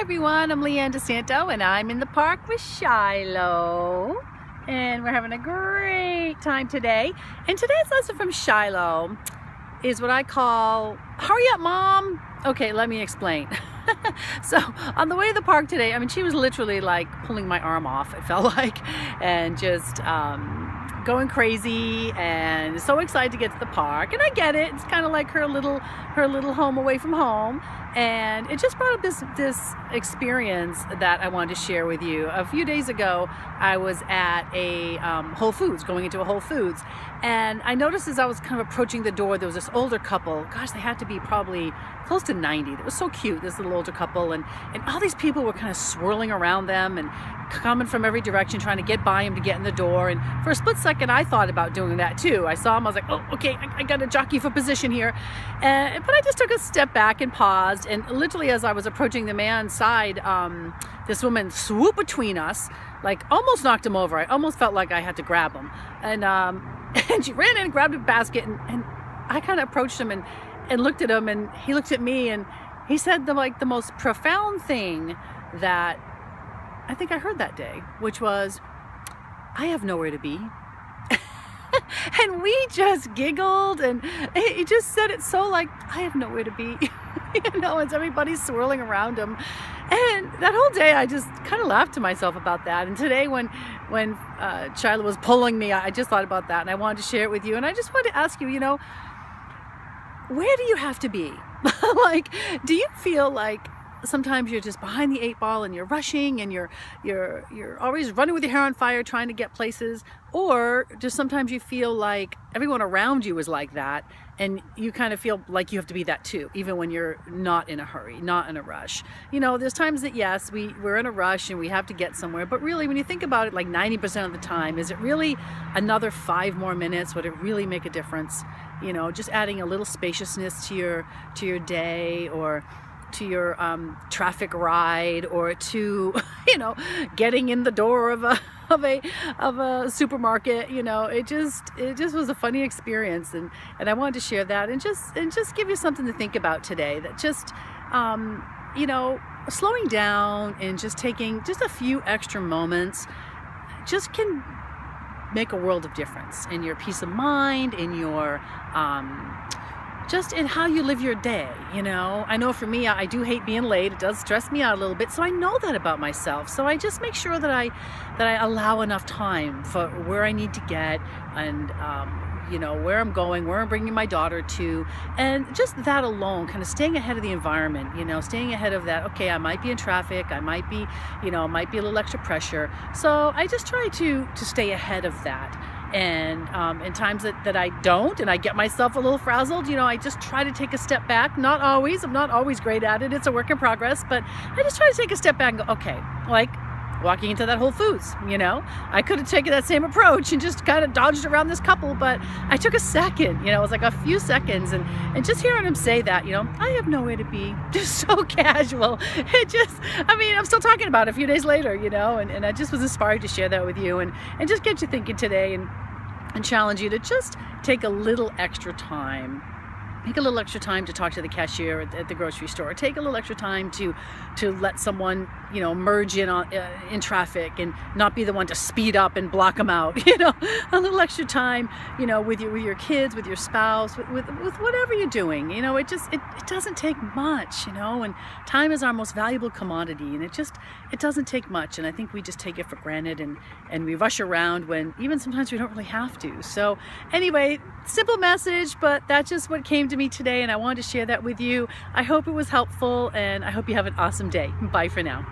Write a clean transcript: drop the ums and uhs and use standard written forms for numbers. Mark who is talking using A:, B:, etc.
A: Hi everyone, I'm Leanne DeSanto and I'm in the park with Shiloh and we're having a great time today. And today's lesson from Shiloh is what I call, hurry up mom. Okay, let me explain. So on the way to the park today, I mean, she was literally like pulling my arm off, it felt like, and just going crazy and so excited to get to the park. And I get it, it's kind of like her little home away from home. And it just brought up this experience that I wanted to share with you. A few days ago, I was at a Whole Foods, going into a Whole Foods, and I noticed as I was kind of approaching the door, there was this older couple. Gosh, they had to be probably close to 90. It was so cute, this little older couple, and all these people were kind of swirling around them and coming from every direction, trying to get by him to get in the door. And for a split second, I thought about doing that too. I saw him, I was like, oh, okay, I got to jockey for position here. But I just took a step back and paused. And literally as I was approaching the man's side, this woman swooped between us, like almost knocked him over. I almost felt like I had to grab him. And she ran in and grabbed a basket, and I kind of approached him and looked at him, and he looked at me, and he said the most profound thing that I think I heard that day, which was, I have nowhere to be. And we just giggled, and he just said it so like, I have nowhere to be. You know, as everybody's swirling around him. And that whole day I just kind of laughed to myself about that. And today when Shiloh was pulling me, I just thought about that, and I wanted to share it with you. And I just wanted to ask you, you know, where do you have to be? Like, do you feel like sometimes you're just behind the 8 ball and you're rushing and you're always running with your hair on fire trying to get places? Or just sometimes you feel like everyone around you is like that and you kind of feel like you have to be that too, even when you're not in a hurry, not in a rush? You know, there's times that yes, we're in a rush and we have to get somewhere, but really when you think about it, like 90% of the time, is it really another 5 more minutes? Would it really make a difference? You know, just adding a little spaciousness to your day, or to your traffic ride, or to, you know, getting in the door of a supermarket. You know, it just was a funny experience, and I wanted to share that and just give you something to think about today, that just you know, slowing down and just taking just a few extra moments just can make a world of difference in your peace of mind, in your just in how you live your day. You know, I know for me, I do hate being late. It does stress me out a little bit. So I know that about myself. So I just make sure that I allow enough time for where I need to get, and you know, where I'm going, where I'm bringing my daughter to, and just that alone, kind of staying ahead of the environment, you know, staying ahead of that. Okay, I might be in traffic, I might be, you know, might be a little extra pressure. So I just try to stay ahead of that. And in times that I don't, and I get myself a little frazzled, you know, I just try to take a step back. Not always, I'm not always great at it. It's a work in progress, but I just try to take a step back and go, okay, like walking into that Whole Foods, you know, I could have taken that same approach and just kind of dodged around this couple, but I took a second, you know, it was like a few seconds, and just hearing him say that, you know, I have nowhere to be, just so casual. It just, I mean, I'm still talking about it a few days later, you know, and I just was inspired to share that with you and just get you thinking today, and challenge you to just take a little extra time. Take a little extra time to talk to the cashier at the grocery store. Take a little extra time to let someone, you know, merge in traffic and not be the one to speed up and block them out. You know, a little extra time, you know, with your kids, with your spouse, with whatever you're doing. You know, it doesn't take much. You know, and time is our most valuable commodity, and it doesn't take much. And I think we just take it for granted, and we rush around when even sometimes we don't really have to. So anyway, simple message, but that's just what came to me today, and I wanted to share that with you. I hope it was helpful, and I hope you have an awesome day. Bye for now.